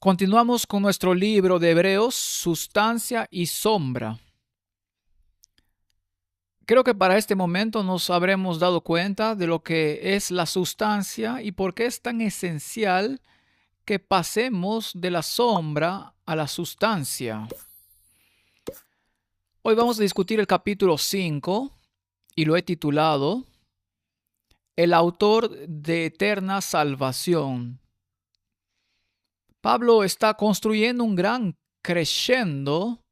Continuamos con nuestro libro de Hebreos, Sustancia y Sombra. Creo que para este momento nos habremos dado cuenta de lo que es la sustancia y por qué es tan esencial que pasemos de la sombra a la sustancia. Hoy vamos a discutir el capítulo 5 y lo he titulado El autor de eterna salvación. Pablo está construyendo un gran crescendo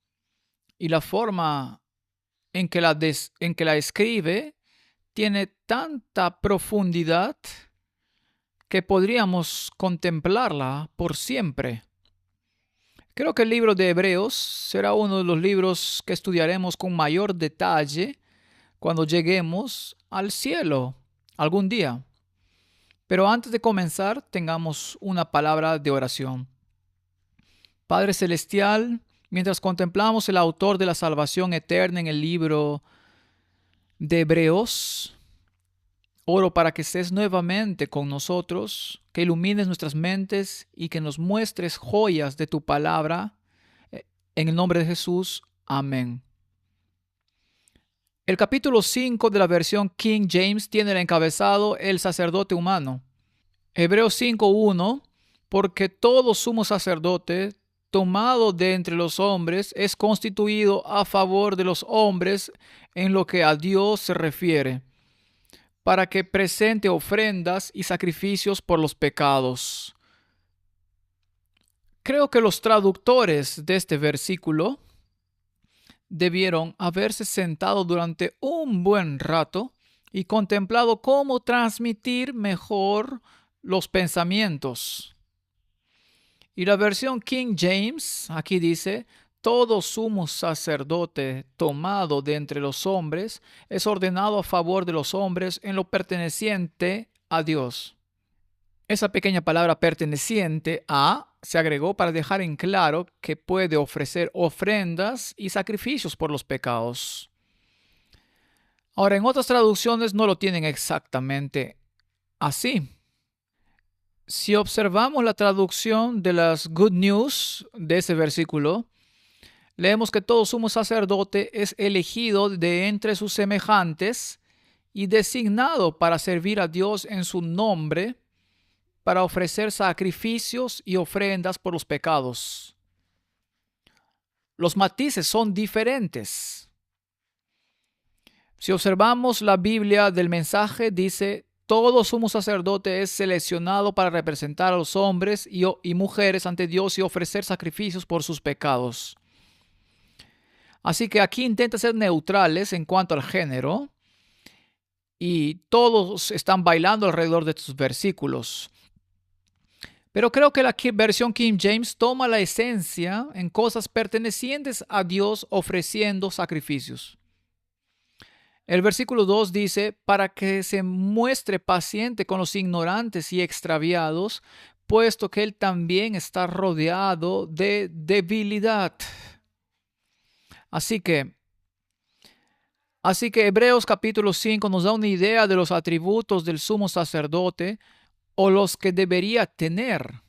y la forma en que la escribe tiene tanta profundidad que podríamos contemplarla por siempre. Creo que el libro de Hebreos será uno de los libros que estudiaremos con mayor detalle cuando lleguemos al cielo algún día. Pero antes de comenzar, tengamos una palabra de oración. Padre Celestial, mientras contemplamos el autor de la salvación eterna en el libro de Hebreos, oro para que estés nuevamente con nosotros, que ilumines nuestras mentes y que nos muestres joyas de tu palabra. En el nombre de Jesús, amén. El capítulo 5 de la versión King James tiene el encabezado El sacerdote humano. Hebreos 5:1, porque todo sumo sacerdote tomado de entre los hombres es constituido a favor de los hombres en lo que a Dios se refiere, para que presente ofrendas y sacrificios por los pecados. Creo que los traductores de este versículo debieron haberse sentado durante un buen rato y contemplado cómo transmitir mejor los pensamientos. Y la versión King James aquí dice: todo sumo sacerdote tomado de entre los hombres es ordenado a favor de los hombres en lo perteneciente a Dios. Esa pequeña palabra perteneciente a se agregó para dejar en claro que puede ofrecer ofrendas y sacrificios por los pecados. Ahora, en otras traducciones no lo tienen exactamente así. Si observamos la traducción de las Good News de ese versículo, leemos que todo sumo sacerdote es elegido de entre sus semejantes y designado para servir a Dios en su nombre, para ofrecer sacrificios y ofrendas por los pecados. Los matices son diferentes. Si observamos la Biblia del mensaje, dice: todo sumo sacerdote es seleccionado para representar a los hombres y mujeres ante Dios y ofrecer sacrificios por sus pecados. Así que aquí intenta ser neutrales en cuanto al género y todos están bailando alrededor de estos versículos. Pero creo que la versión King James toma la esencia en cosas pertenecientes a Dios ofreciendo sacrificios. El versículo 2 dice: para que se muestre paciente con los ignorantes y extraviados, puesto que Él también está rodeado de debilidad. Así que Hebreos capítulo 5 nos da una idea de los atributos del sumo sacerdote o los que debería tener,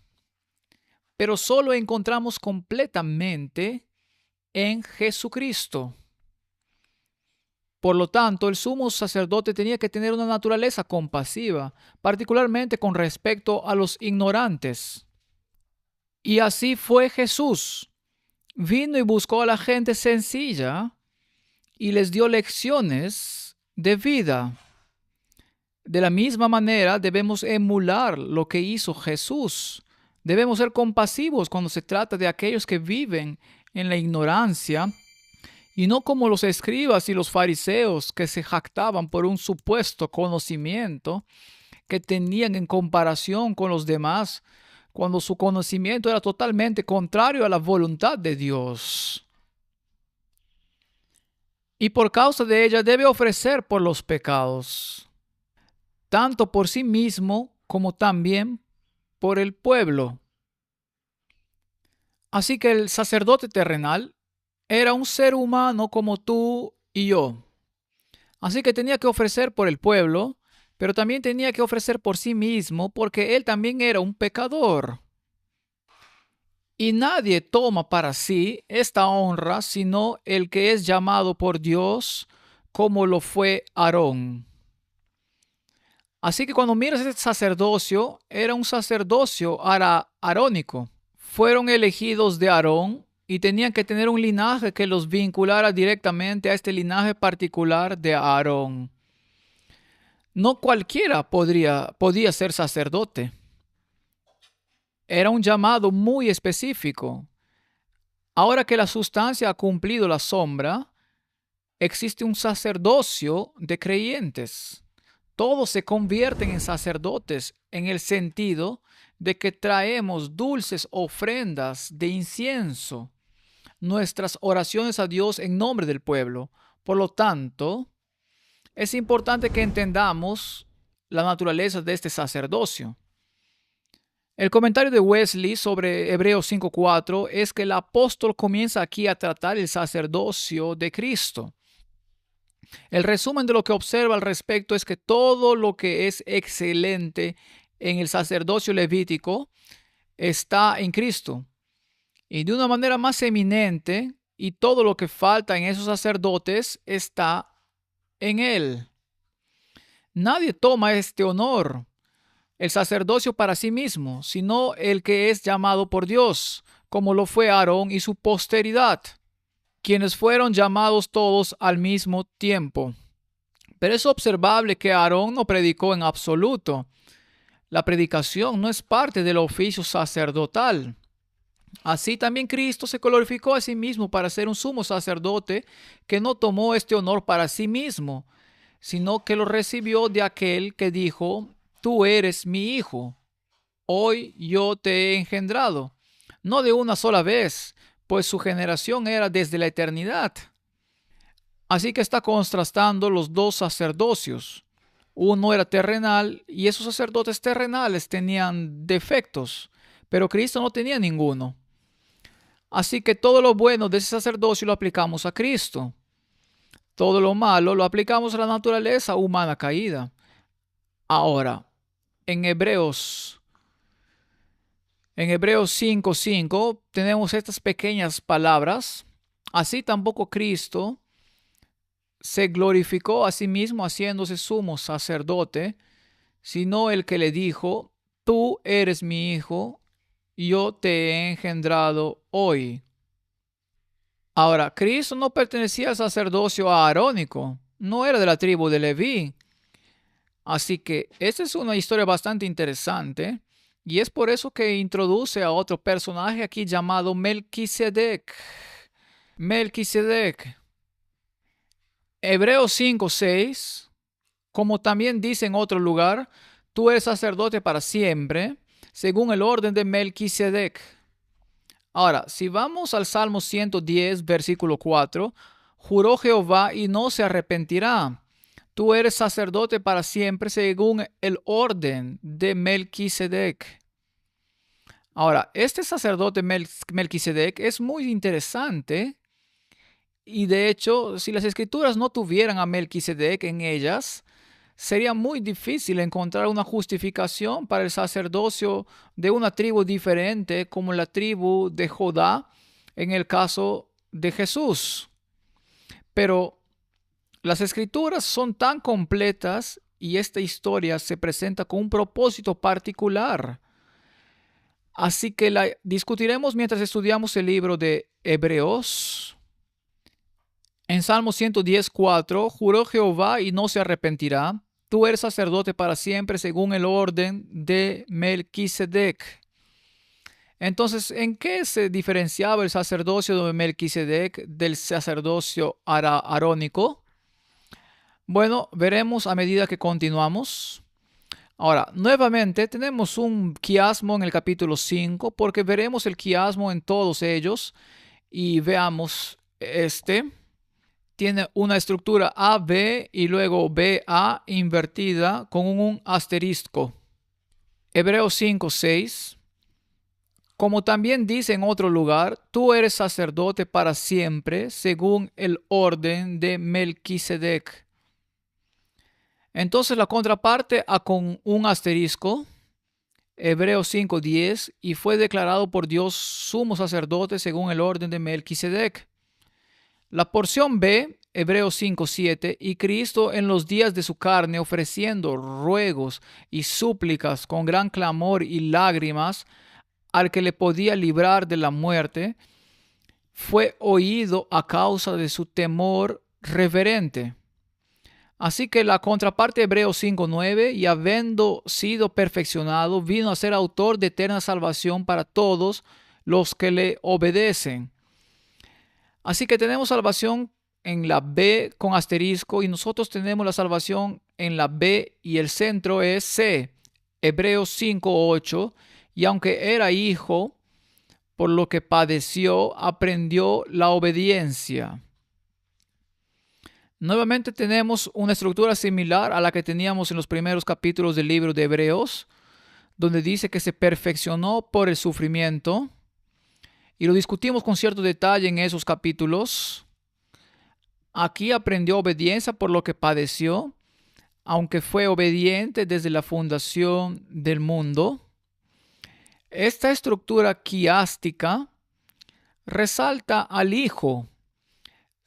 pero solo encontramos completamente en Jesucristo. Por lo tanto, el sumo sacerdote tenía que tener una naturaleza compasiva, particularmente con respecto a los ignorantes. Y así fue Jesús. Vino y buscó a la gente sencilla y les dio lecciones de vida. De la misma manera, debemos emular lo que hizo Jesús. Debemos ser compasivos cuando se trata de aquellos que viven en la ignorancia, y no como los escribas y los fariseos que se jactaban por un supuesto conocimiento que tenían en comparación con los demás, cuando su conocimiento era totalmente contrario a la voluntad de Dios. Y por causa de ella debe ofrecer por los pecados, tanto por sí mismo como también por el pueblo. Así que el sacerdote terrenal era un ser humano como tú y yo. Así que tenía que ofrecer por el pueblo, pero también tenía que ofrecer por sí mismo, porque él también era un pecador. Y nadie toma para sí esta honra sino el que es llamado por Dios, como lo fue Aarón. Así que cuando miras este sacerdocio, era un sacerdocio arónico. Fueron elegidos de Aarón y tenían que tener un linaje que los vinculara directamente a este linaje particular de Aarón. No cualquiera podía ser sacerdote. Era un llamado muy específico. Ahora que la sustancia ha cumplido la sombra, existe un sacerdocio de creyentes. Todos se convierten en sacerdotes en el sentido de que traemos dulces ofrendas de incienso, nuestras oraciones a Dios en nombre del pueblo. Por lo tanto, es importante que entendamos la naturaleza de este sacerdocio. El comentario de Wesley sobre Hebreos 5:4 es que el apóstol comienza aquí a tratar el sacerdocio de Cristo. El resumen de lo que observa al respecto es que todo lo que es excelente en el sacerdocio levítico está en Cristo. Y de una manera más eminente, y todo lo que falta en esos sacerdotes está en Él. Nadie toma este honor, el sacerdocio, para sí mismo, sino el que es llamado por Dios, como lo fue Aarón y su posteridad, quienes fueron llamados todos al mismo tiempo. Pero es observable que Aarón no predicó en absoluto. La predicación no es parte del oficio sacerdotal. Así también Cristo se glorificó a sí mismo para ser un sumo sacerdote que no tomó este honor para sí mismo, sino que lo recibió de aquel que dijo: tú eres mi hijo, hoy yo te he engendrado. No de una sola vez, pues su generación era desde la eternidad. Así que está contrastando los dos sacerdocios. Uno era terrenal y esos sacerdotes terrenales tenían defectos, pero Cristo no tenía ninguno. Así que todo lo bueno de ese sacerdocio lo aplicamos a Cristo. Todo lo malo lo aplicamos a la naturaleza humana caída. Ahora, en Hebreos 5:5 tenemos estas pequeñas palabras. Así tampoco Cristo se glorificó a sí mismo haciéndose sumo sacerdote, sino el que le dijo: tú eres mi hijo, yo te he engendrado hoy. Ahora, Cristo no pertenecía al sacerdocio aarónico, no era de la tribu de Leví. Así que esta es una historia bastante interesante y es por eso que introduce a otro personaje aquí llamado Melquisedec. Melquisedec. Hebreos 5:6, como también dice en otro lugar: tú eres sacerdote para siempre, según el orden de Melquisedec. Ahora, si vamos al Salmo 110, versículo 4, juró Jehová y no se arrepentirá: tú eres sacerdote para siempre, según el orden de Melquisedec. Ahora, este sacerdote Melquisedec es muy interesante. Y de hecho, si las escrituras no tuvieran a Melquisedec en ellas, sería muy difícil encontrar una justificación para el sacerdocio de una tribu diferente como la tribu de Judá en el caso de Jesús. Pero las escrituras son tan completas y esta historia se presenta con un propósito particular. Así que la discutiremos mientras estudiamos el libro de Hebreos. En Salmo 110:4, juró Jehová y no se arrepentirá: tú eres sacerdote para siempre, según el orden de Melquisedec. Entonces, ¿en qué se diferenciaba el sacerdocio de Melquisedec del sacerdocio arónico? Bueno, veremos a medida que continuamos. Ahora, nuevamente tenemos un quiasmo en el capítulo 5, porque veremos el quiasmo en todos ellos. Y veamos este. Tiene una estructura AB y luego BA invertida con un asterisco. Hebreos 5:6. Como también dice en otro lugar: tú eres sacerdote para siempre, según el orden de Melquisedec. Entonces la contraparte a con un asterisco Hebreos 5:10, y fue declarado por Dios sumo sacerdote según el orden de Melquisedec. La porción B, Hebreos 5:7, y Cristo en los días de su carne, ofreciendo ruegos y súplicas con gran clamor y lágrimas al que le podía librar de la muerte, fue oído a causa de su temor reverente. Así que la contraparte Hebreos 5:9, y habiendo sido perfeccionado, vino a ser autor de eterna salvación para todos los que le obedecen. Así que tenemos salvación en la B con asterisco y nosotros tenemos la salvación en la B y el centro es C, Hebreos 5:8, y aunque era hijo, por lo que padeció, aprendió la obediencia. Nuevamente tenemos una estructura similar a la que teníamos en los primeros capítulos del libro de Hebreos, donde dice que se perfeccionó por el sufrimiento, y lo discutimos con cierto detalle en esos capítulos. Aquí aprendió obediencia por lo que padeció, aunque fue obediente desde la fundación del mundo. Esta estructura quiástica resalta al Hijo,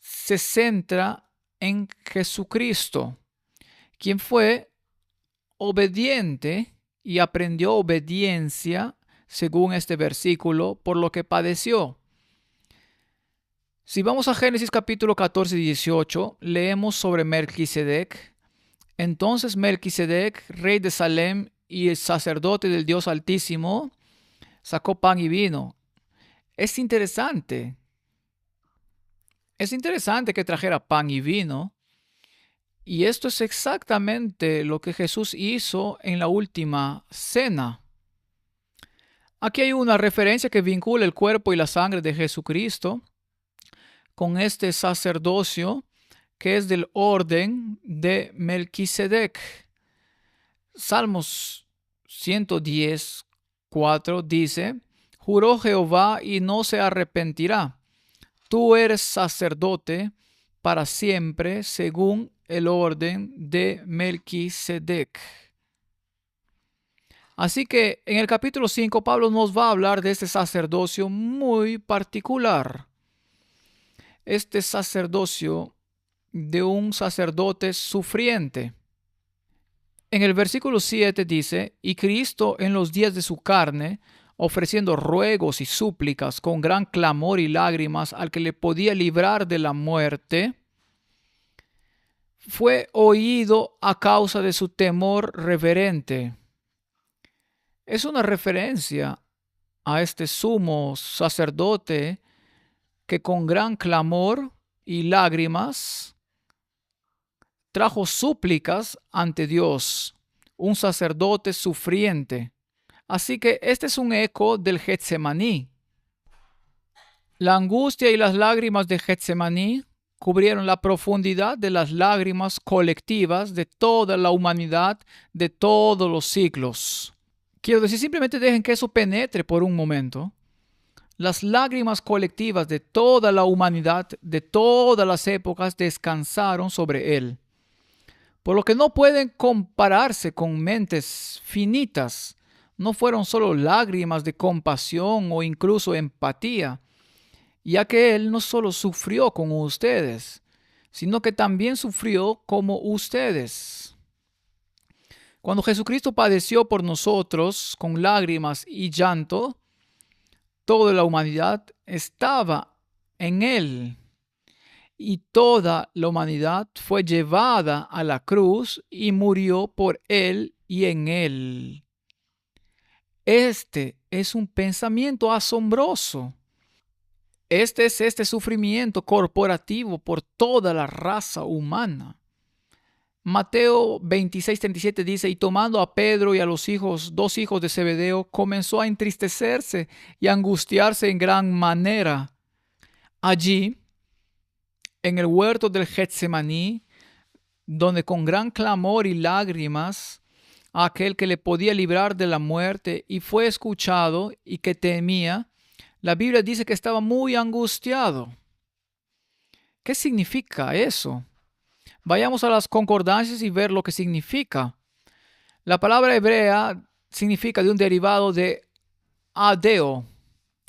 se centra en Jesucristo, quien fue obediente y aprendió obediencia, según este versículo, por lo que padeció. Si vamos a Génesis capítulo 14 y 18, leemos sobre Melquisedec. Entonces Melquisedec, rey de Salem y el sacerdote del Dios Altísimo, sacó pan y vino. Es interesante. Es interesante que trajera pan y vino. Y esto es exactamente lo que Jesús hizo en la última cena. Aquí hay una referencia que vincula el cuerpo y la sangre de Jesucristo con este sacerdocio que es del orden de Melquisedec. Salmos 110:4 dice: Juró Jehová y no se arrepentirá. Tú eres sacerdote para siempre según el orden de Melquisedec. Así que en el capítulo 5 Pablo nos va a hablar de este sacerdocio muy particular. Este sacerdocio de un sacerdote sufriente. En el versículo 7 dice: y Cristo en los días de su carne, ofreciendo ruegos y súplicas con gran clamor y lágrimas al que le podía librar de la muerte, fue oído a causa de su temor reverente. Es una referencia a este sumo sacerdote que con gran clamor y lágrimas trajo súplicas ante Dios, un sacerdote sufriente. Así que este es un eco del Getsemaní. La angustia y las lágrimas de Getsemaní cubrieron la profundidad de las lágrimas colectivas de toda la humanidad de todos los siglos. Quiero decir, simplemente dejen que eso penetre por un momento. Las lágrimas colectivas de toda la humanidad de todas las épocas descansaron sobre él, por lo que no pueden compararse con mentes finitas. No fueron solo lágrimas de compasión o incluso empatía, ya que él no solo sufrió como ustedes, sino que también sufrió como ustedes. Cuando Jesucristo padeció por nosotros con lágrimas y llanto, toda la humanidad estaba en él. Y toda la humanidad fue llevada a la cruz y murió por él y en él. Este es un pensamiento asombroso. Este es este sufrimiento corporativo por toda la raza humana. Mateo 26:37 dice: y tomando a Pedro y a los dos hijos de Zebedeo, comenzó a entristecerse y a angustiarse en gran manera. Allí, en el huerto del Getsemaní, donde con gran clamor y lágrimas a aquel que le podía librar de la muerte y fue escuchado y que temía, la Biblia dice que estaba muy angustiado. ¿Qué significa eso? Vayamos a las concordancias y ver lo que significa. La palabra hebrea significa de un derivado de adeo,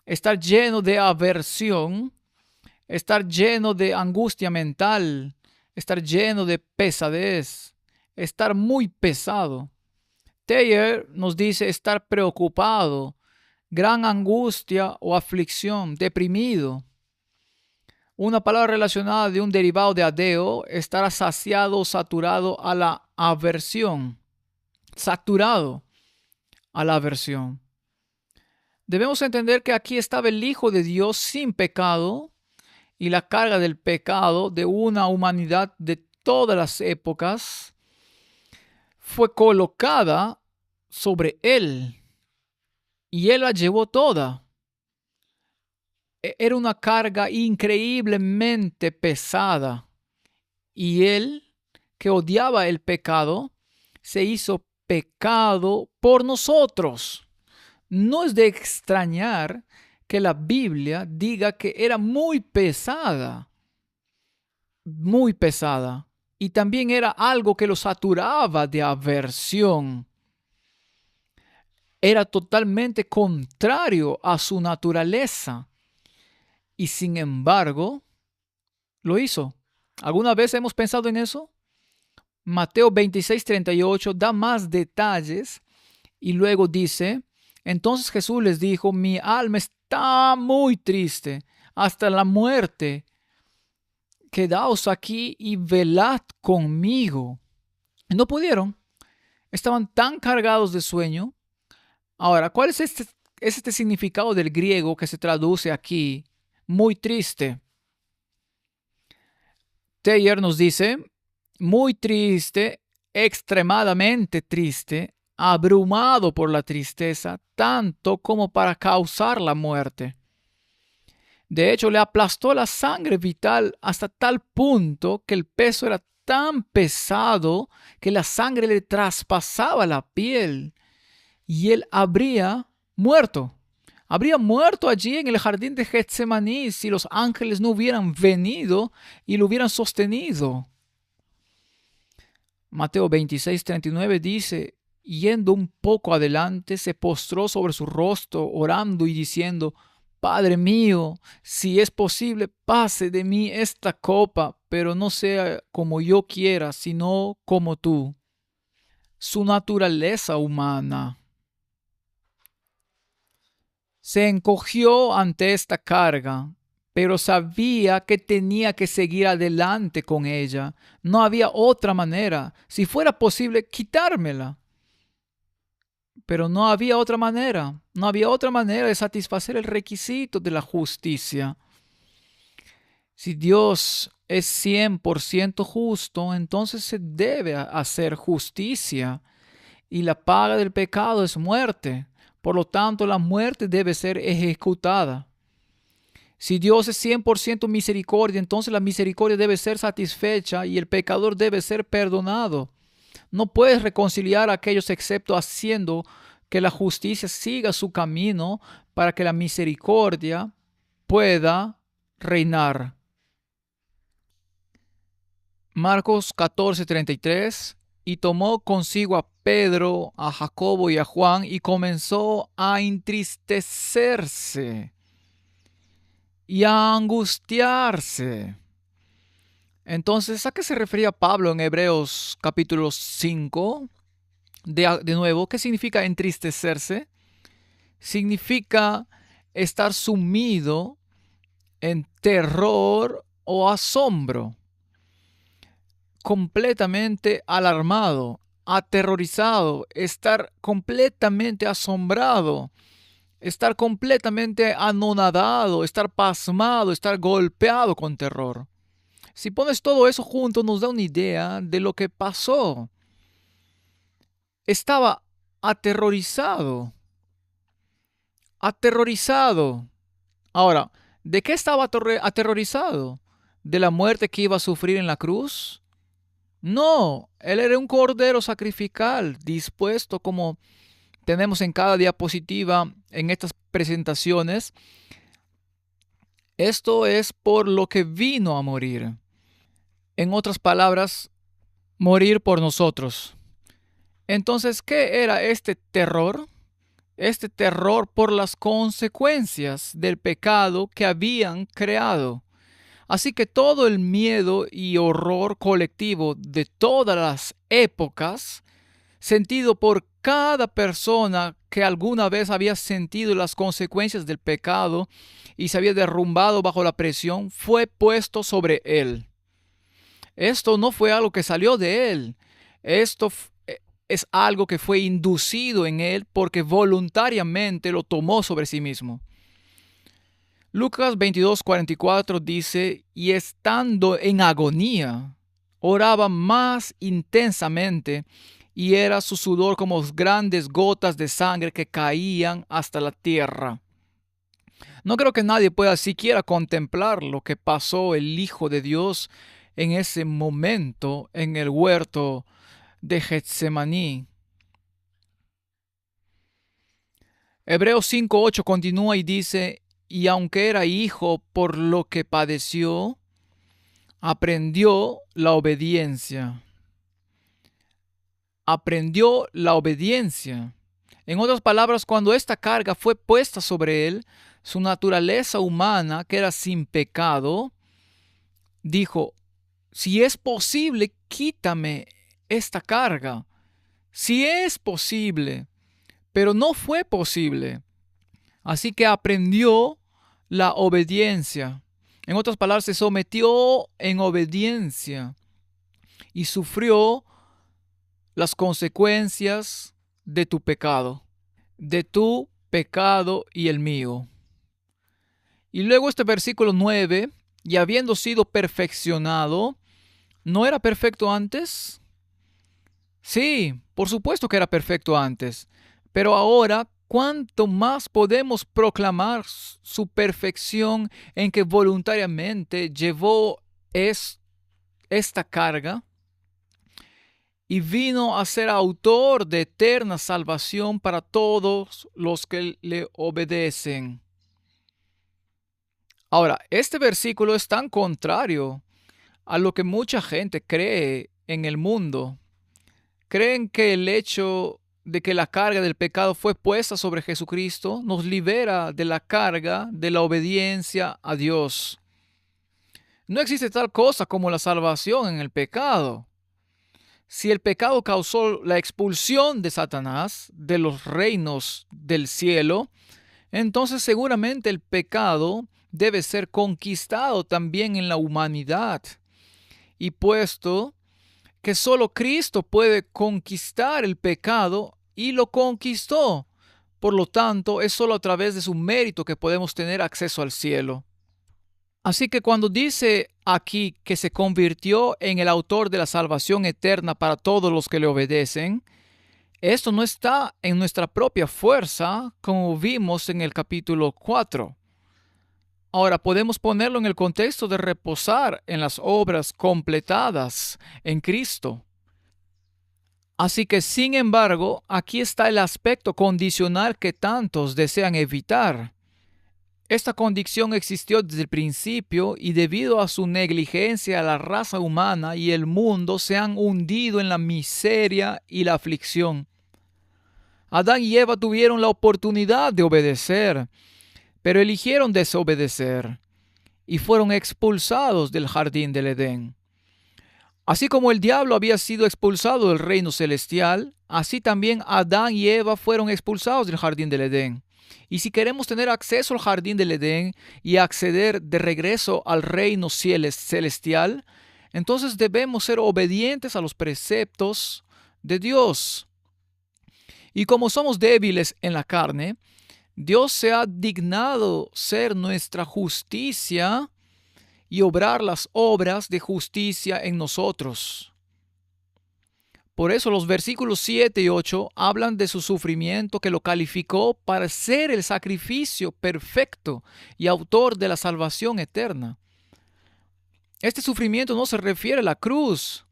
estar lleno de aversión, estar lleno de angustia mental, estar lleno de pesadez, estar muy pesado. Thayer nos dice estar preocupado, gran angustia o aflicción, deprimido. Una palabra relacionada de un derivado de adeo, estar saciado o saturado a la aversión. Saturado a la aversión. Debemos entender que aquí estaba el Hijo de Dios sin pecado y la carga del pecado de una humanidad de todas las épocas fue colocada sobre él y él la llevó toda. Era una carga increíblemente pesada y él, que odiaba el pecado, se hizo pecado por nosotros. No es de extrañar que la Biblia diga que era muy pesada, y también era algo que lo saturaba de aversión. Era totalmente contrario a su naturaleza y sin embargo lo hizo. ¿Alguna vez hemos pensado en eso? Mateo 26:38 da más detalles y luego dice: entonces Jesús les dijo, mi alma está muy triste hasta la muerte. Quedaos aquí y velad conmigo. No pudieron. Estaban tan cargados de sueño. Ahora, ¿cuál es este significado del griego que se traduce aquí? Muy triste. Thayer nos dice, muy triste, extremadamente triste, abrumado por la tristeza, tanto como para causar la muerte. De hecho, le aplastó la sangre vital hasta tal punto que el peso era tan pesado que la sangre le traspasaba la piel y él habría muerto. Habría muerto allí en el jardín de Getsemaní si los ángeles no hubieran venido y lo hubieran sostenido. Mateo 26:39 dice, yendo un poco adelante, se postró sobre su rostro, orando y diciendo, Padre mío, si es posible, pase de mí esta copa, pero no sea como yo quiera, sino como tú. Su naturaleza humana se encogió ante esta carga, pero sabía que tenía que seguir adelante con ella. No había otra manera. Si fuera posible, quitármela. Pero no había otra manera. No había otra manera de satisfacer el requisito de la justicia. Si Dios es 100% justo, entonces se debe hacer justicia. Y la paga del pecado es muerte. Por lo tanto, la muerte debe ser ejecutada. Si Dios es 100% misericordia, entonces la misericordia debe ser satisfecha y el pecador debe ser perdonado. No puedes reconciliar a aquellos excepto haciendo que la justicia siga su camino para que la misericordia pueda reinar. Marcos 14:33. Y tomó consigo a Pedro, a Jacobo y a Juan y comenzó a entristecerse y a angustiarse. Entonces, ¿a qué se refería Pablo en Hebreos capítulo 5? De nuevo, ¿qué significa entristecerse? Significa estar sumido en terror o asombro, completamente alarmado, aterrorizado, estar completamente asombrado, estar completamente anonadado, estar pasmado, estar golpeado con terror. Si pones todo eso junto, nos da una idea de lo que pasó. Estaba aterrorizado. Aterrorizado. Ahora, ¿de qué estaba aterrorizado? ¿De la muerte que iba a sufrir en la cruz? No, él era un cordero sacrificial, dispuesto como tenemos en cada diapositiva en estas presentaciones. Esto es por lo que vino a morir. En otras palabras, morir por nosotros. Entonces, ¿qué era este terror? Este terror por las consecuencias del pecado que habían creado. Así que todo el miedo y horror colectivo de todas las épocas, sentido por cada persona que alguna vez había sentido las consecuencias del pecado y se había derrumbado bajo la presión, fue puesto sobre él. Esto no fue algo que salió de él. Esto es algo que fue inducido en él porque voluntariamente lo tomó sobre sí mismo. Lucas 22:44 dice, y estando en agonía, oraba más intensamente, y era su sudor como grandes gotas de sangre que caían hasta la tierra. No creo que nadie pueda siquiera contemplar lo que pasó el Hijo de Dios en ese momento en el huerto de Getsemaní. Hebreos 5:8 continúa y dice, y aunque era hijo por lo que padeció, aprendió la obediencia. Aprendió la obediencia. En otras palabras, cuando esta carga fue puesta sobre él, su naturaleza humana, que era sin pecado, dijo, si es posible, quítame esta carga. Si es posible, pero no fue posible. Así que aprendió la obediencia. En otras palabras, se sometió en obediencia y sufrió las consecuencias de tu pecado y el mío. Y luego este versículo 9, y habiendo sido perfeccionado, ¿no era perfecto antes? Sí, por supuesto que era perfecto antes, pero ahora, ¿cuánto más podemos proclamar su perfección en que voluntariamente llevó esta carga y vino a ser autor de eterna salvación para todos los que le obedecen? Ahora, este versículo es tan contrario a lo que mucha gente cree en el mundo. Creen que el hecho de que la carga del pecado fue puesta sobre Jesucristo nos libera de la carga de la obediencia a Dios. No existe tal cosa como la salvación en el pecado. Si el pecado causó la expulsión de Satanás de los reinos del cielo, entonces seguramente el pecado debe ser conquistado también en la humanidad. Y puesto que solo Cristo puede conquistar el pecado y lo conquistó, por lo tanto es solo a través de su mérito que podemos tener acceso al cielo. Así que cuando dice aquí que se convirtió en el autor de la salvación eterna para todos los que le obedecen, esto no está en nuestra propia fuerza, como vimos en el capítulo 4. Ahora podemos ponerlo en el contexto de reposar en las obras completadas en Cristo. Así que, sin embargo, aquí está el aspecto condicional que tantos desean evitar. Esta condición existió desde el principio y debido a su negligencia la raza humana y el mundo se han hundido en la miseria y la aflicción. Adán y Eva tuvieron la oportunidad de obedecer, pero eligieron desobedecer y fueron expulsados del jardín del Edén. Así como el diablo había sido expulsado del reino celestial, así también Adán y Eva fueron expulsados del jardín del Edén. Y si queremos tener acceso al jardín del Edén y acceder de regreso al reino celestial, entonces debemos ser obedientes a los preceptos de Dios. Y como somos débiles en la carne, Dios se ha dignado ser nuestra justicia y obrar las obras de justicia en nosotros. Por eso los versículos 7 y 8 hablan de su sufrimiento que lo calificó para ser el sacrificio perfecto y autor de la salvación eterna. Este sufrimiento no se refiere a la cruz.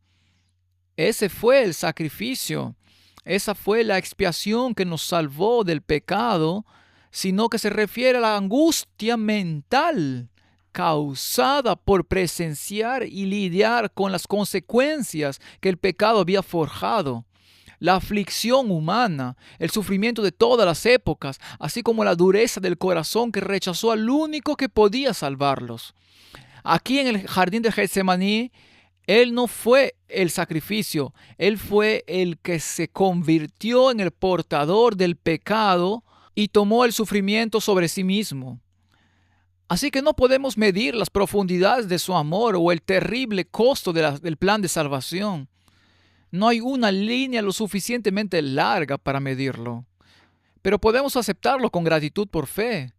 Ese fue el sacrificio. Esa fue la expiación que nos salvó del pecado, sino que se refiere a la angustia mental causada por presenciar y lidiar con las consecuencias que el pecado había forjado. la aflicción humana, el sufrimiento de todas las épocas, así como la dureza del corazón que rechazó al único que podía salvarlos. Aquí en el jardín de Getsemaní, Él no fue el sacrificio, Él fue el que se convirtió en el portador del pecado y tomó el sufrimiento sobre sí mismo. Así que no podemos medir las profundidades de su amor o el terrible costo del plan de salvación. No hay una línea lo suficientemente larga para medirlo, pero podemos aceptarlo con gratitud por fe.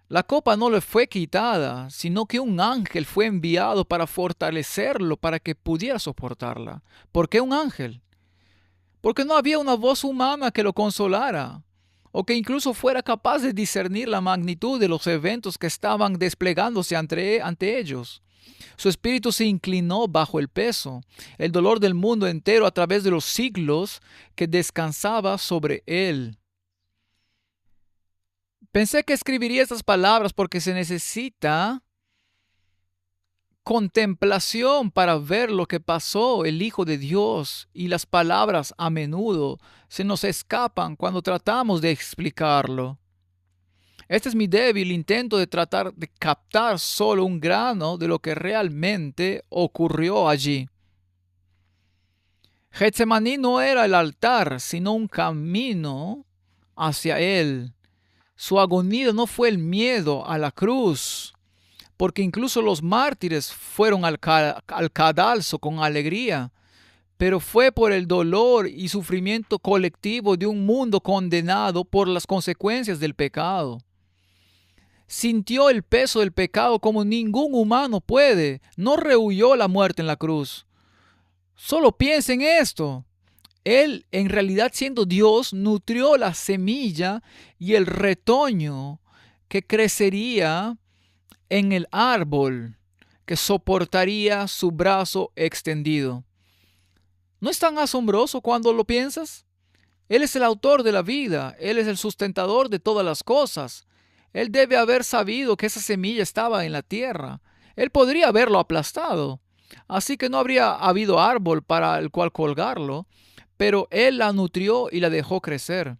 La copa no le fue quitada, sino que un ángel fue enviado para fortalecerlo para que pudiera soportarla. ¿Por qué un ángel? Porque no había una voz humana que lo consolara, o que incluso fuera capaz de discernir la magnitud de los eventos que estaban desplegándose ante ellos. Su espíritu se inclinó bajo el peso, el dolor del mundo entero a través de los siglos que descansaba sobre él. Pensé que escribiría estas palabras porque se necesita contemplación para ver lo que pasó el Hijo de Dios, y las palabras a menudo se nos escapan cuando tratamos de explicarlo. Este es mi débil intento de tratar de captar solo un grano de lo que realmente ocurrió allí. Getsemaní no era el altar, sino un camino hacia él. Su agonía no fue el miedo a la cruz, porque incluso los mártires fueron al cadalso con alegría, pero fue por el dolor y sufrimiento colectivo de un mundo condenado por las consecuencias del pecado. Sintió el peso del pecado como ningún humano puede. No rehuyó la muerte en la cruz. Solo piensa en esto. Él, en realidad siendo Dios, nutrió la semilla y el retoño que crecería en el árbol que soportaría su brazo extendido. ¿No es tan asombroso cuando lo piensas? Él es el autor de la vida. Él es el sustentador de todas las cosas. Él debe haber sabido que esa semilla estaba en la tierra. Él podría haberlo aplastado, así que no habría habido árbol para el cual colgarlo, pero Él la nutrió y la dejó crecer.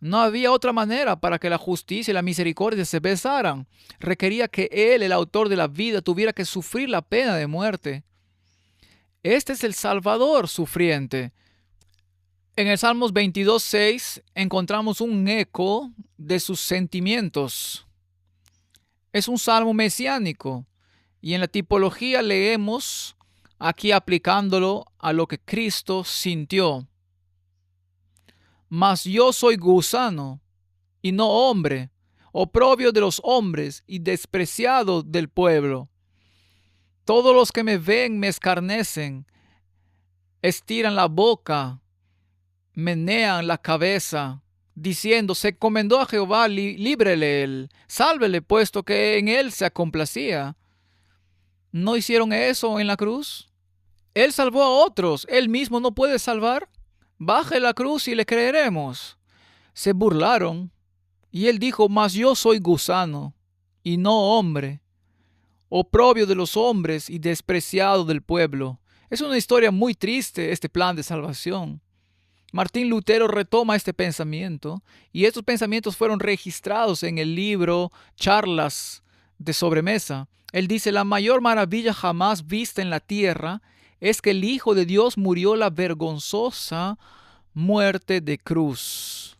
No había otra manera para que la justicia y la misericordia se besaran. Requería que Él, el autor de la vida, tuviera que sufrir la pena de muerte. Este es el Salvador sufriente. En el Salmos 22:6 encontramos un eco de sus sentimientos. Es un salmo mesiánico, y en la tipología leemos aquí aplicándolo a lo que Cristo sintió. Mas yo soy gusano y no hombre, oprobio de los hombres y despreciado del pueblo. Todos los que me ven me escarnecen, estiran la boca, menean la cabeza, diciendo: se encomendó a Jehová, líbrele él, sálvele, puesto que en él se complacía. ¿No hicieron eso en la cruz? Él salvó a otros, él mismo no puede salvar. Baje la cruz y le creeremos. Se burlaron, y él dijo: mas yo soy gusano y no hombre, oprobio de los hombres y despreciado del pueblo. Es una historia muy triste este plan de salvación. Martín Lutero retoma este pensamiento, y estos pensamientos fueron registrados en el libro Charlas de Sobremesa. Él dice: la mayor maravilla jamás vista en la tierra es que el Hijo de Dios murió la vergonzosa muerte de cruz.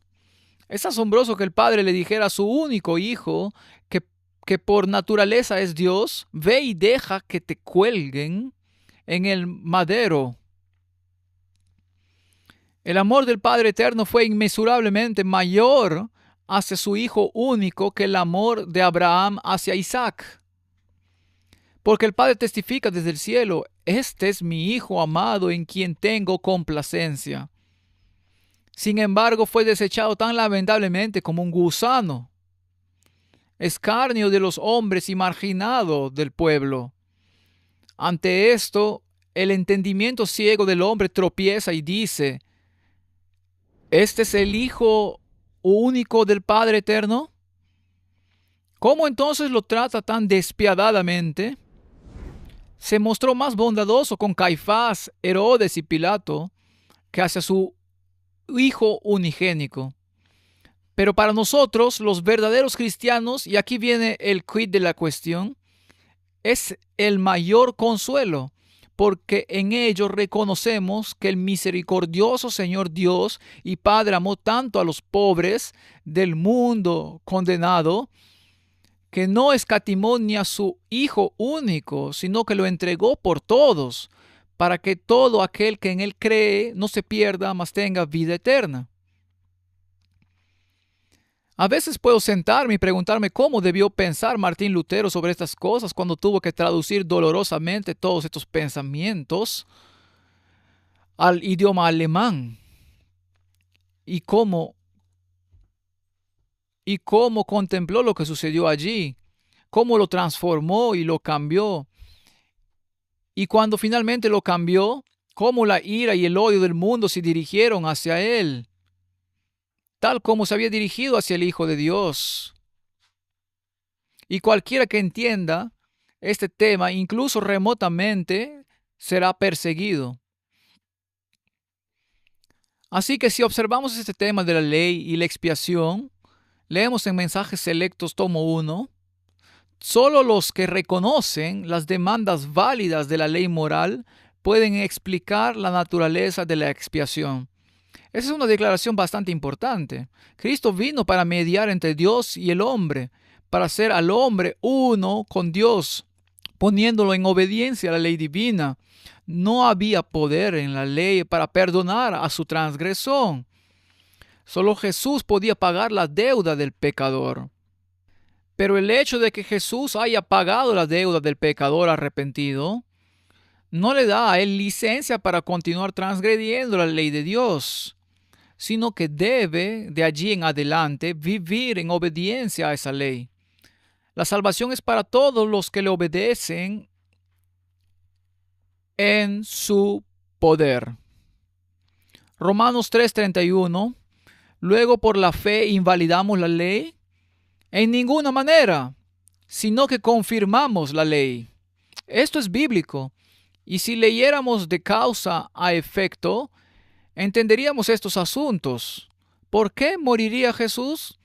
Es asombroso que el Padre le dijera a su único Hijo, que por naturaleza es Dios: ve y deja que te cuelguen en el madero. El amor del Padre Eterno fue inmesurablemente mayor hacia su Hijo único que el amor de Abraham hacia Isaac. Porque el Padre testifica desde el cielo: este es mi Hijo amado en quien tengo complacencia. Sin embargo, fue desechado tan lamentablemente como un gusano, escarnio de los hombres y marginado del pueblo. Ante esto, el entendimiento ciego del hombre tropieza y dice: ¿este es el Hijo único del Padre Eterno? ¿Cómo entonces lo trata tan despiadadamente? Se mostró más bondadoso con Caifás, Herodes y Pilato que hacia su Hijo unigénico. Pero para nosotros, los verdaderos cristianos, y aquí viene el quid de la cuestión, es el mayor consuelo, porque en ello reconocemos que el misericordioso Señor Dios y Padre amó tanto a los pobres del mundo condenado, que no escatimó ni a su Hijo único, sino que lo entregó por todos, para que todo aquel que en él cree no se pierda, mas tenga vida eterna. A veces puedo sentarme y preguntarme cómo debió pensar Martín Lutero sobre estas cosas cuando tuvo que traducir dolorosamente todos estos pensamientos al idioma alemán, y cómo contempló lo que sucedió allí, cómo lo transformó y lo cambió. Y cuando finalmente lo cambió, cómo la ira y el odio del mundo se dirigieron hacia él, tal como se había dirigido hacia el Hijo de Dios. Y cualquiera que entienda este tema, incluso remotamente, será perseguido. Así que si observamos este tema de la ley y la expiación, leemos en Mensajes Selectos, tomo 1, solo los que reconocen las demandas válidas de la ley moral pueden explicar la naturaleza de la expiación. Esa es una declaración bastante importante. Cristo vino para mediar entre Dios y el hombre, para hacer al hombre uno con Dios, poniéndolo en obediencia a la ley divina. No había poder en la ley para perdonar a su transgresión. Solo Jesús podía pagar la deuda del pecador. Pero el hecho de que Jesús haya pagado la deuda del pecador arrepentido no le da a él licencia para continuar transgrediendo la ley de Dios, sino que debe de allí en adelante vivir en obediencia a esa ley. La salvación es para todos los que le obedecen en su poder. Romanos 3:31. Luego por la fe invalidamos la ley. En ninguna manera, sino que confirmamos la ley. Esto es bíblico. Y si leyéramos de causa a efecto, entenderíamos estos asuntos. ¿Por qué moriría Jesús?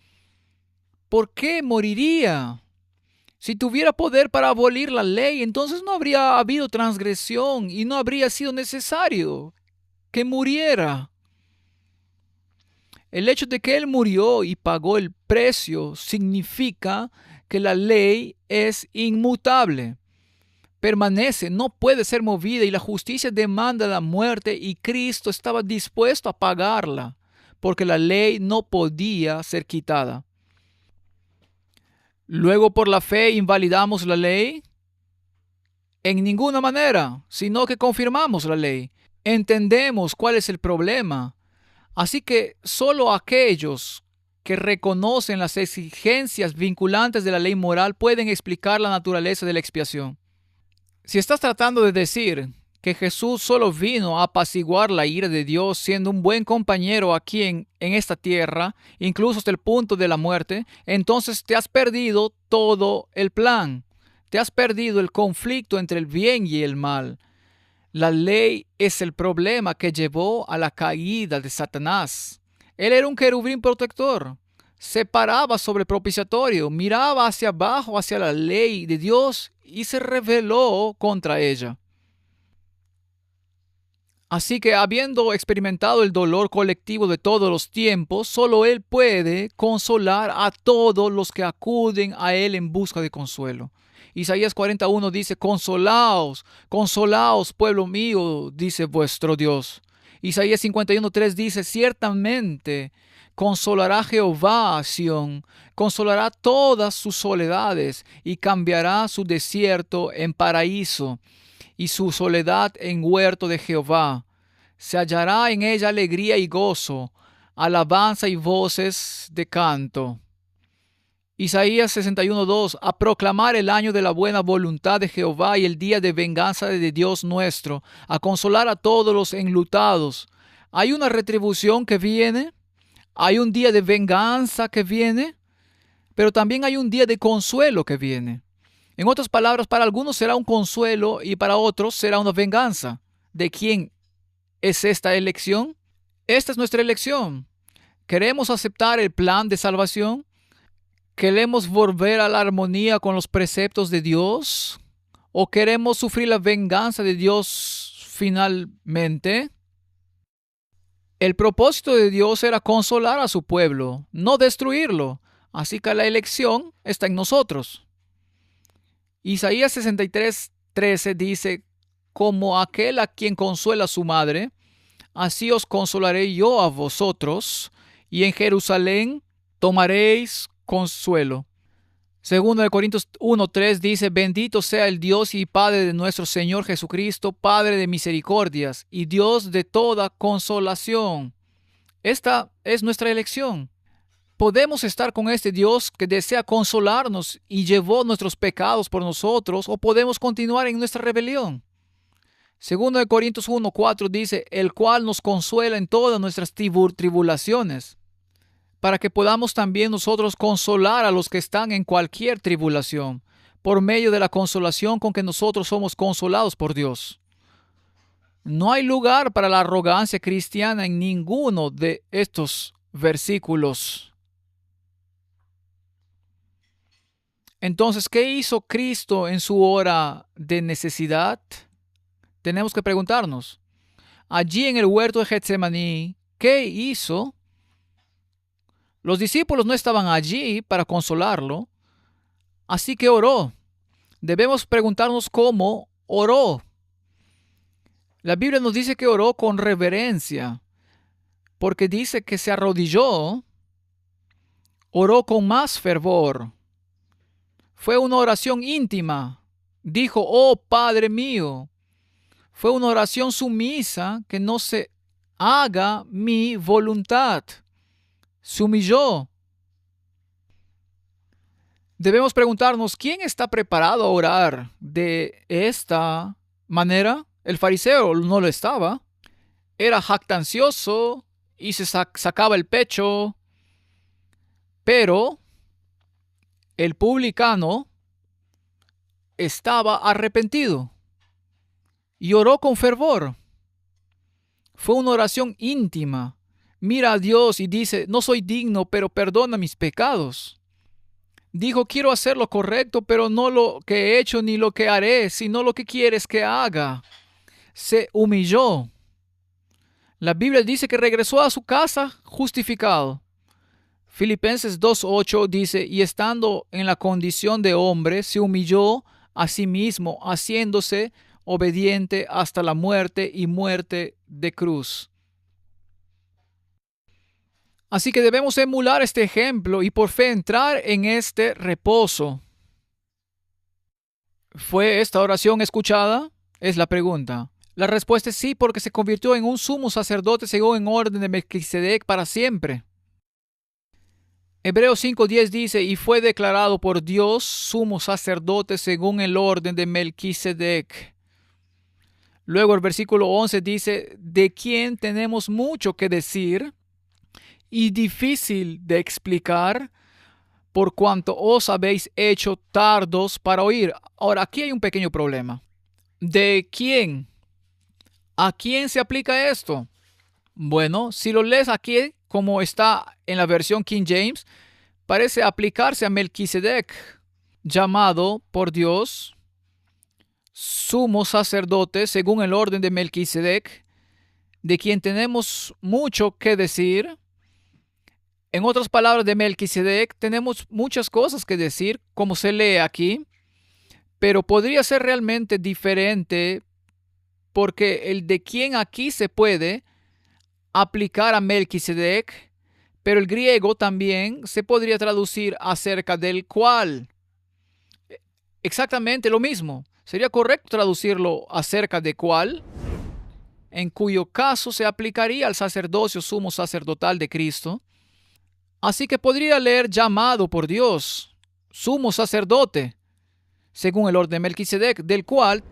¿Por qué moriría? Si tuviera poder para abolir la ley, entonces no habría habido transgresión y no habría sido necesario que muriera. El hecho de que Él murió y pagó el precio significa que la ley es inmutable, permanece, no puede ser movida, y la justicia demanda la muerte, y Cristo estaba dispuesto a pagarla, porque la ley no podía ser quitada. Luego por la fe invalidamos la ley. En ninguna manera, sino que confirmamos la ley. Entendemos cuál es el problema. Así que solo aquellos que reconocen las exigencias vinculantes de la ley moral pueden explicar la naturaleza de la expiación. Si estás tratando de decir que Jesús solo vino a apaciguar la ira de Dios siendo un buen compañero aquí en esta tierra, incluso hasta el punto de la muerte, entonces te has perdido todo el plan. Te has perdido el conflicto entre el bien y el mal. La ley es el problema que llevó a la caída de Satanás. Él era un querubín protector. Se paraba sobre el propiciatorio, miraba hacia abajo, hacia la ley de Dios, y se rebeló contra ella. Así que, habiendo experimentado el dolor colectivo de todos los tiempos, solo Él puede consolar a todos los que acuden a Él en busca de consuelo. Isaías 41 dice: consolaos, consolaos, pueblo mío, dice vuestro Dios. Isaías 51:3 dice: ciertamente consolará Jehová a Sión, consolará todas sus soledades, y cambiará su desierto en paraíso, y su soledad en huerto de Jehová. Se hallará en ella alegría y gozo, alabanza y voces de canto. Isaías 61:2, a proclamar el año de la buena voluntad de Jehová y el día de venganza de Dios nuestro, a consolar a todos los enlutados. Hay una retribución que viene, hay un día de venganza que viene, pero también hay un día de consuelo que viene. En otras palabras, para algunos será un consuelo y para otros será una venganza. ¿De quién es esta elección? Esta es nuestra elección. ¿Queremos aceptar el plan de salvación? ¿Queremos volver a la armonía con los preceptos de Dios? ¿O queremos sufrir la venganza de Dios finalmente? El propósito de Dios era consolar a su pueblo, no destruirlo. Así que la elección está en nosotros. Isaías 63:13 dice: como aquel a quien consuela su madre, así os consolaré yo a vosotros, y en Jerusalén tomaréis consuelo. Segundo de Corintios 1:3 dice: bendito sea el Dios y Padre de nuestro Señor Jesucristo, Padre de misericordias y Dios de toda consolación. Esta es nuestra elección. Podemos estar con este Dios que desea consolarnos y llevó nuestros pecados por nosotros, o podemos continuar en nuestra rebelión. Segundo de Corintios 1:4 dice: el cual nos consuela en todas nuestras tribulaciones, para que podamos también nosotros consolar a los que están en cualquier tribulación, por medio de la consolación con que nosotros somos consolados por Dios. No hay lugar para la arrogancia cristiana en ninguno de estos versículos. Entonces, ¿qué hizo Cristo en su hora de necesidad? Tenemos que preguntarnos. Allí en el huerto de Getsemaní, ¿qué hizo? Los discípulos no estaban allí para consolarlo, así que oró. Debemos preguntarnos cómo oró. La Biblia nos dice que oró con reverencia, porque dice que se arrodilló, oró con más fervor. Fue una oración íntima. Dijo: oh Padre mío. Fue una oración sumisa, que no se haga mi voluntad. Se humilló. Debemos preguntarnos: ¿quién está preparado a orar de esta manera? El fariseo no lo estaba. Era jactancioso y se sacaba el pecho. Pero el publicano estaba arrepentido y oró con fervor. Fue una oración íntima. Mira a Dios y dice: no soy digno, pero perdona mis pecados. Dijo: quiero hacer lo correcto, pero no lo que he hecho ni lo que haré, sino lo que quieres que haga. Se humilló. La Biblia dice que regresó a su casa justificado. Filipenses 2:8 dice: y estando en la condición de hombre, se humilló a sí mismo, haciéndose obediente hasta la muerte y muerte de cruz. Así que debemos emular este ejemplo y por fe entrar en este reposo. ¿Fue esta oración escuchada? Es la pregunta. La respuesta es sí, porque se convirtió en un sumo sacerdote según el orden de Melquisedec para siempre. Hebreos 5:10 dice: y fue declarado por Dios sumo sacerdote según el orden de Melquisedec. Luego el versículo 11 dice: de quien tenemos mucho que decir y difícil de explicar, por cuanto os habéis hecho tardos para oír. Ahora, aquí hay un pequeño problema. ¿De quién? ¿A quién se aplica esto? Bueno, si lo lees aquí, como está en la versión King James, parece aplicarse a Melquisedec, llamado por Dios sumo sacerdote según el orden de Melquisedec, de quien tenemos mucho que decir. En otras palabras, de Melquisedec tenemos muchas cosas que decir, como se lee aquí, pero podría ser realmente diferente, porque el de quien aquí se puede aplicar a Melquisedec, pero el griego también se podría traducir acerca del cual. Exactamente lo mismo. Sería correcto traducirlo acerca de cuál, en cuyo caso se aplicaría al sacerdocio sumo sacerdotal de Cristo. Así que podría leer llamado por Dios, sumo sacerdote, según el orden de Melquisedec, del cual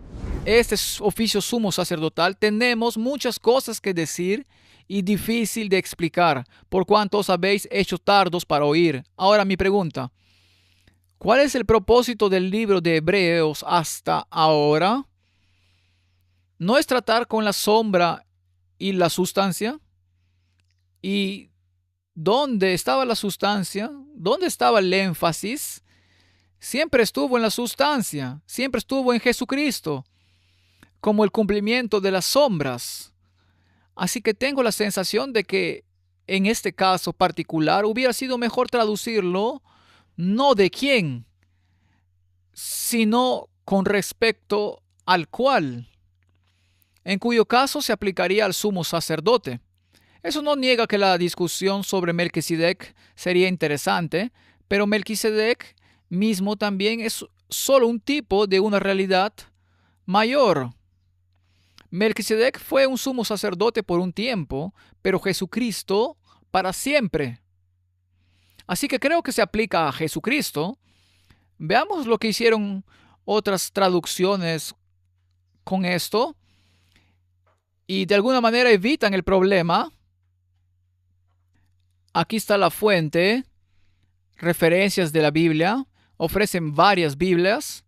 este oficio sumo sacerdotal tenemos muchas cosas que decir y difícil de explicar, por cuanto os habéis hecho tardos para oír. Ahora mi pregunta: ¿cuál es el propósito del libro de Hebreos hasta ahora? ¿No es tratar con la sombra y la sustancia? ¿Y dónde estaba la sustancia? ¿Dónde estaba el énfasis? Siempre estuvo en la sustancia, siempre estuvo en Jesucristo, como el cumplimiento de las sombras. Así que tengo la sensación de que en este caso particular hubiera sido mejor traducirlo no de quién, sino con respecto al cual, en cuyo caso se aplicaría al sumo sacerdote. Eso no niega que la discusión sobre Melquisedec sería interesante, pero Melquisedec mismo también es solo un tipo de una realidad mayor. Melquisedec fue un sumo sacerdote por un tiempo, pero Jesucristo para siempre. Así que creo que se aplica a Jesucristo. Veamos lo que hicieron otras traducciones con esto y de alguna manera evitan el problema. Aquí está la fuente, referencias de la Biblia. Ofrecen varias Biblias.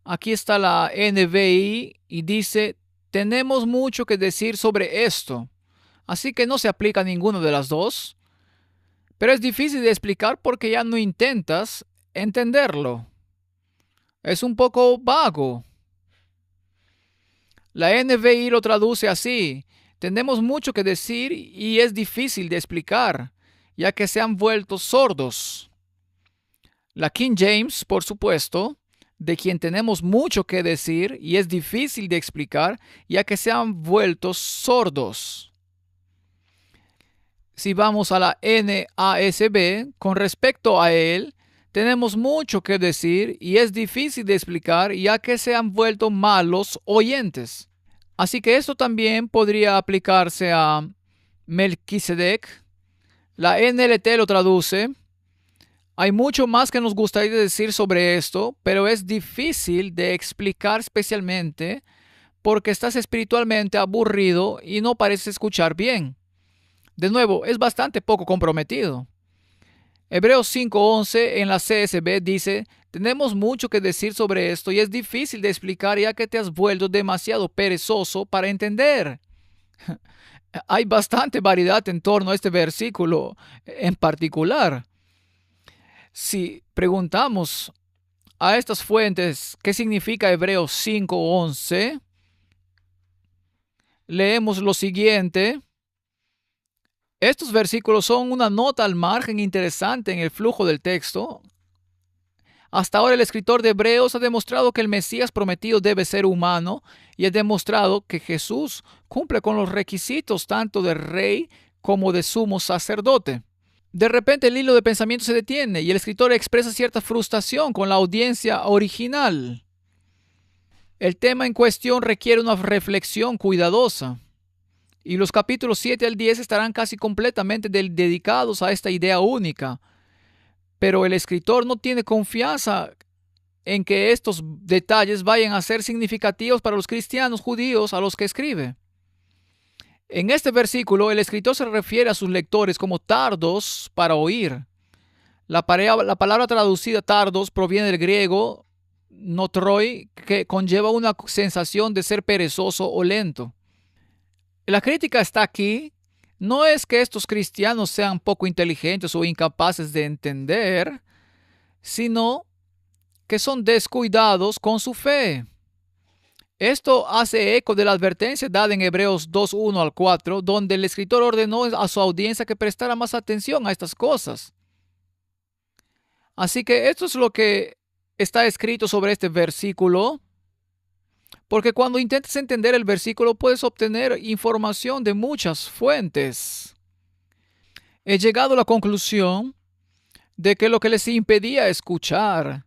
Aquí está la NBI y dice, tenemos mucho que decir sobre esto. Así que no se aplica a ninguna de las dos. Pero es difícil de explicar porque ya no intentas entenderlo. Es un poco vago. La NBI lo traduce así. Tenemos mucho que decir y es difícil de explicar, ya que se han vuelto sordos. La King James, por supuesto, de quien tenemos mucho que decir y es difícil de explicar, ya que se han vuelto sordos. Si vamos a la NASB, con respecto a él, tenemos mucho que decir y es difícil de explicar, ya que se han vuelto malos oyentes. Así que esto también podría aplicarse a Melquisedec. La NLT lo traduce. Hay mucho más que nos gustaría decir sobre esto, pero es difícil de explicar especialmente porque estás espiritualmente aburrido y no pareces escuchar bien. De nuevo, es bastante poco comprometido. Hebreos 5:11 en la CSB dice, tenemos mucho que decir sobre esto y es difícil de explicar ya que te has vuelto demasiado perezoso para entender. Hay bastante variedad en torno a este versículo en particular. Si preguntamos a estas fuentes qué significa Hebreos 5:11, leemos lo siguiente. Estos versículos son una nota al margen interesante en el flujo del texto. Hasta ahora el escritor de Hebreos ha demostrado que el Mesías prometido debe ser humano y ha demostrado que Jesús cumple con los requisitos tanto de rey como de sumo sacerdote. De repente el hilo de pensamiento se detiene y el escritor expresa cierta frustración con la audiencia original. El tema en cuestión requiere una reflexión cuidadosa. Y los capítulos 7 al 10 estarán casi completamente dedicados a esta idea única. Pero el escritor no tiene confianza en que estos detalles vayan a ser significativos para los cristianos judíos a los que escribe. En este versículo, el escritor se refiere a sus lectores como tardos para oír. La palabra traducida tardos proviene del griego notroi, que conlleva una sensación de ser perezoso o lento. La crítica está aquí. No es que estos cristianos sean poco inteligentes o incapaces de entender, sino que son descuidados con su fe. Esto hace eco de la advertencia dada en Hebreos 2:1 al 4, donde el escritor ordenó a su audiencia que prestara más atención a estas cosas. Así que esto es lo que está escrito sobre este versículo, porque cuando intentes entender el versículo puedes obtener información de muchas fuentes. He llegado a la conclusión de que lo que les impedía escuchar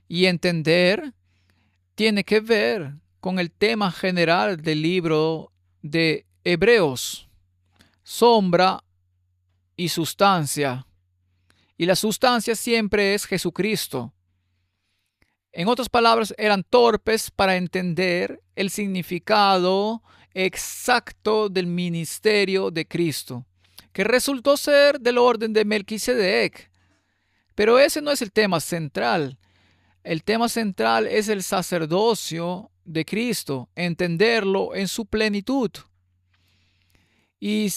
y entender tiene que ver con el tema general del libro de Hebreos, sombra y sustancia. Y la sustancia siempre es Jesucristo. En otras palabras, eran torpes para entender el significado exacto del ministerio de Cristo, que resultó ser del orden de Melquisedec. Pero ese no es el tema central. El tema central es el sacerdocio de Cristo, entenderlo en su plenitud. Y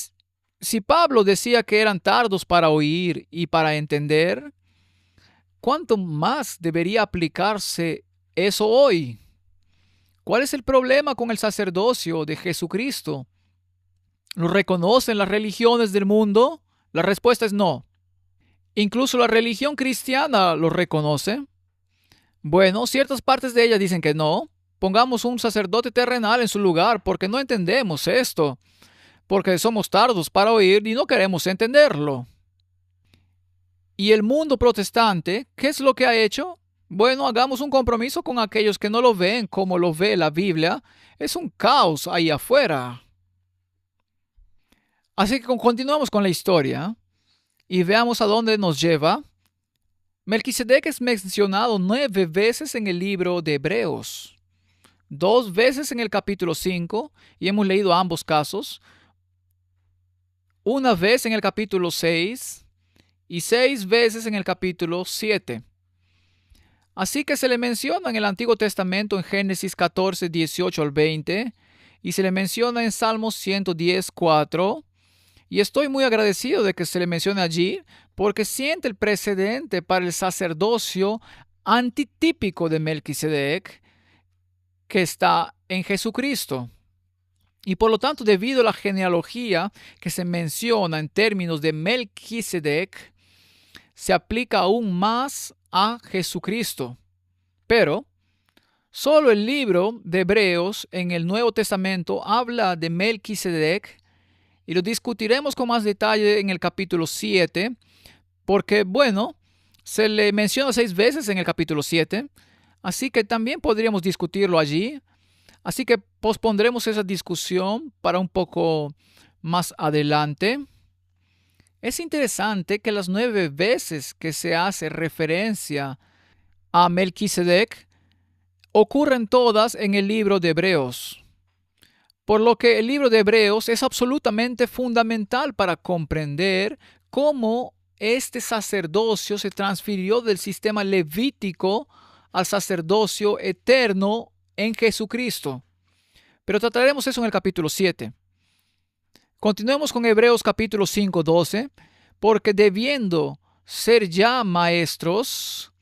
Si Pablo decía que eran tardos para oír y para entender, ¿cuánto más debería aplicarse eso hoy? ¿Cuál es el problema con el sacerdocio de Jesucristo? ¿Lo reconocen las religiones del mundo? La respuesta es no. Incluso la religión cristiana lo reconoce. Bueno, ciertas partes de ella dicen que no. Pongamos un sacerdote terrenal en su lugar porque no entendemos esto, porque somos tardos para oír y no queremos entenderlo. ¿Y el mundo protestante qué es lo que ha hecho? Bueno, hagamos un compromiso con aquellos que no lo ven como lo ve la Biblia. Es un caos ahí afuera. Así que continuamos con la historia y veamos a dónde nos lleva. Melquisedec es mencionado 9 veces en el libro de Hebreos, 2 veces en el capítulo 5, y hemos leído ambos casos, una vez en el capítulo 6 y 6 veces en el capítulo 7. Así que se le menciona en el Antiguo Testamento en Génesis 14, 18 al 20, y se le menciona en Salmos 110, 4, y estoy muy agradecido de que se le mencione allí, porque siente el precedente para el sacerdocio antitípico de Melquisedec, que está en Jesucristo. Y por lo tanto, debido a la genealogía que se menciona en términos de Melquisedec, se aplica aún más a Jesucristo. Pero solo el libro de Hebreos en el Nuevo Testamento habla de Melquisedec, y lo discutiremos con más detalle en el capítulo 7, porque, bueno, se le menciona 6 veces en el capítulo 7, así que también podríamos discutirlo allí. Así que pospondremos esa discusión para un poco más adelante. Es interesante que las 9 veces que se hace referencia a Melquisedec ocurren todas en el libro de Hebreos. Por lo que el libro de Hebreos es absolutamente fundamental para comprender cómo este sacerdocio se transfirió del sistema levítico al sacerdocio eterno en Jesucristo. Pero trataremos eso en el capítulo 7. Continuemos con Hebreos capítulo 5, 12, porque debiendo ser ya maestros,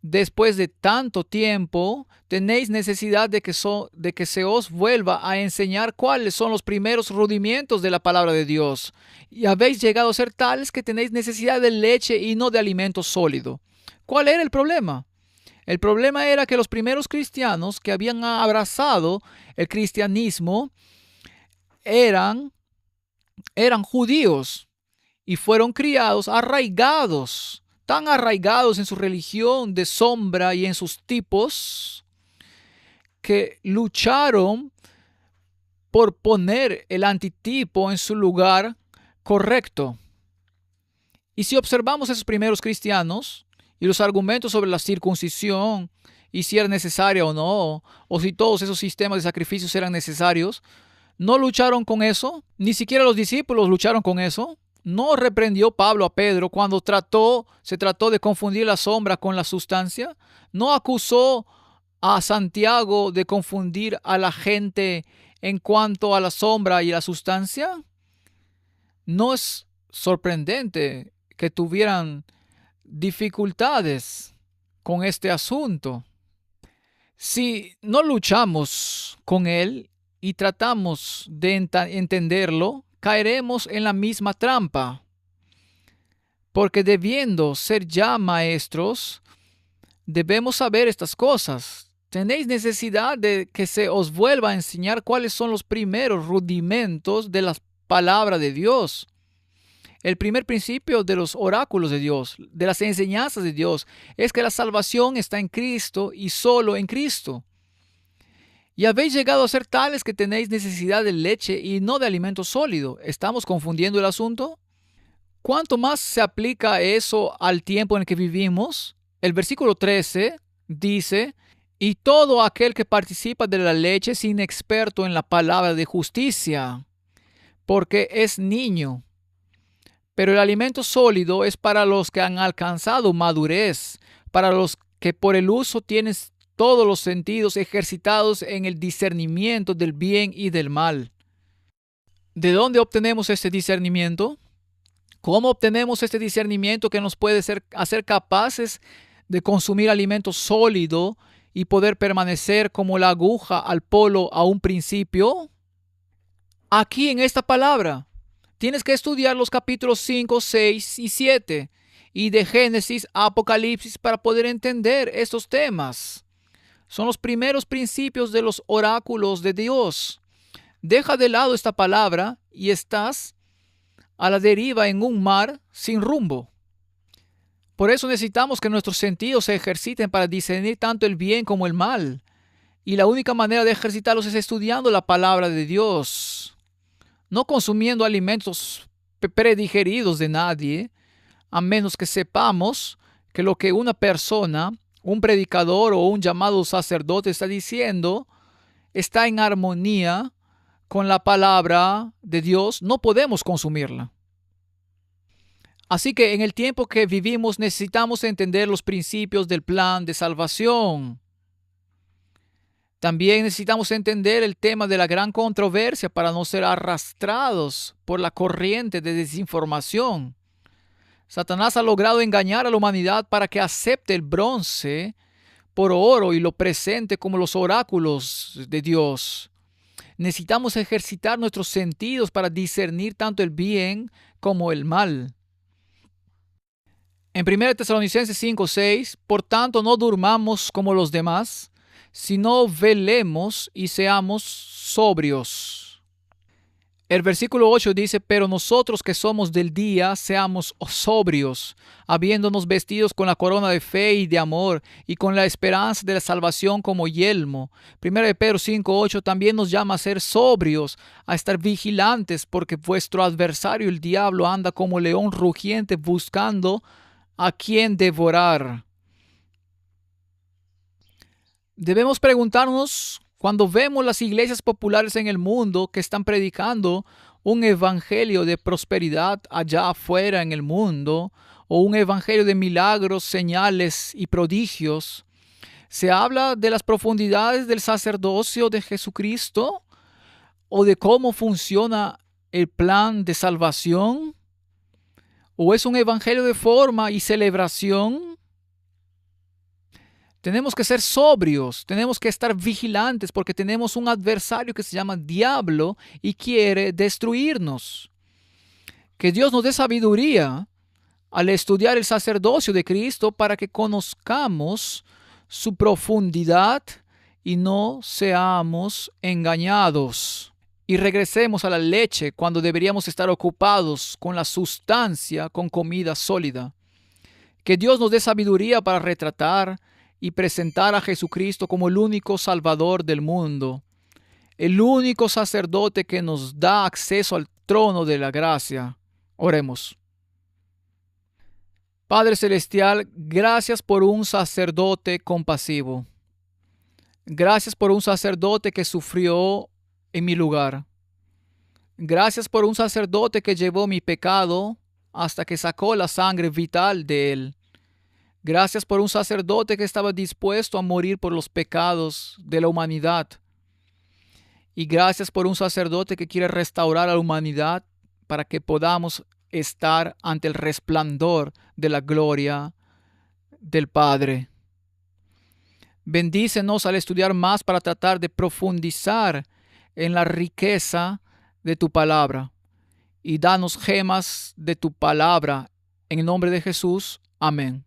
después de tanto tiempo, tenéis necesidad de que se os vuelva a enseñar cuáles son los primeros rudimientos de la palabra de Dios. Y habéis llegado a ser tales que tenéis necesidad de leche y no de alimento sólido. ¿Cuál era el problema? El problema era que los primeros cristianos que habían abrazado el cristianismo eran judíos y fueron criados arraigados, tan arraigados en su religión de sombra y en sus tipos, que lucharon por poner el antitipo en su lugar correcto. Y si observamos a esos primeros cristianos y los argumentos sobre la circuncisión y si era necesaria o no, o si todos esos sistemas de sacrificios eran necesarios, no lucharon con eso, ni siquiera los discípulos lucharon con eso. No reprendió Pablo a Pedro cuando se trató de confundir la sombra con la sustancia. No acusó a Santiago de confundir a la gente en cuanto a la sombra y la sustancia. No es sorprendente que tuvieran dificultades con este asunto. Si no luchamos con él y tratamos de entenderlo, caeremos en la misma trampa. Porque debiendo ser ya maestros, debemos saber estas cosas. Tenéis necesidad de que se os vuelva a enseñar cuáles son los primeros rudimentos de la palabra de Dios. El primer principio de los oráculos de Dios, de las enseñanzas de Dios, es que la salvación está en Cristo y solo en Cristo. Y habéis llegado a ser tales que tenéis necesidad de leche y no de alimento sólido. ¿Estamos confundiendo el asunto? ¿Cuánto más se aplica eso al tiempo en el que vivimos? El versículo 13 dice: y todo aquel que participa de la leche es inexperto en la palabra de justicia, porque es niño. Pero el alimento sólido es para los que han alcanzado madurez, para los que por el uso tienen todos los sentidos ejercitados en el discernimiento del bien y del mal. ¿De dónde obtenemos este discernimiento? ¿Cómo obtenemos este discernimiento que nos puede hacer capaces de consumir alimento sólido y poder permanecer como la aguja al polo a un principio? Aquí en esta palabra. Tienes que estudiar los capítulos 5, 6 y 7 y de Génesis a Apocalipsis para poder entender estos temas. Son los primeros principios de los oráculos de Dios. Deja de lado esta palabra y estás a la deriva en un mar sin rumbo. Por eso necesitamos que nuestros sentidos se ejerciten para discernir tanto el bien como el mal. Y la única manera de ejercitarlos es estudiando la palabra de Dios, no consumiendo alimentos predigeridos de nadie, a menos que sepamos que lo que una persona, un predicador o un llamado sacerdote está diciendo está en armonía con la palabra de Dios. No podemos consumirla. Así que en el tiempo que vivimos necesitamos entender los principios del plan de salvación. También necesitamos entender el tema de la gran controversia para no ser arrastrados por la corriente de desinformación. Satanás ha logrado engañar a la humanidad para que acepte el bronce por oro y lo presente como los oráculos de Dios. Necesitamos ejercitar nuestros sentidos para discernir tanto el bien como el mal. En 1 Tesalonicenses 5:6, por tanto no durmamos como los demás, sino velemos y seamos sobrios. El versículo 8 dice, pero nosotros que somos del día, seamos sobrios, habiéndonos vestidos con la corona de fe y de amor, y con la esperanza de la salvación como yelmo. 1 Pedro 5:8 también nos llama a ser sobrios, a estar vigilantes, porque vuestro adversario el diablo anda como león rugiente buscando a quien devorar. Debemos preguntarnos, cuando vemos las iglesias populares en el mundo que están predicando un evangelio de prosperidad allá afuera en el mundo, o un evangelio de milagros, señales y prodigios, ¿se habla de las profundidades del sacerdocio de Jesucristo o de cómo funciona el plan de salvación? ¿O es un evangelio de forma y celebración? Tenemos que ser sobrios, tenemos que estar vigilantes porque tenemos un adversario que se llama diablo y quiere destruirnos. Que Dios nos dé sabiduría al estudiar el sacerdocio de Cristo para que conozcamos su profundidad y no seamos engañados. Y regresemos a la leche cuando deberíamos estar ocupados con la sustancia, con comida sólida. Que Dios nos dé sabiduría para retratar y presentar a Jesucristo como el único Salvador del mundo, el único sacerdote que nos da acceso al trono de la gracia. Oremos. Padre Celestial, gracias por un sacerdote compasivo. Gracias por un sacerdote que sufrió en mi lugar. Gracias por un sacerdote que llevó mi pecado hasta que sacó la sangre vital de él. Gracias por un sacerdote que estaba dispuesto a morir por los pecados de la humanidad. Y gracias por un sacerdote que quiere restaurar a la humanidad para que podamos estar ante el resplandor de la gloria del Padre. Bendícenos al estudiar más para tratar de profundizar en la riqueza de tu palabra. Y danos gemas de tu palabra. En el nombre de Jesús. Amén.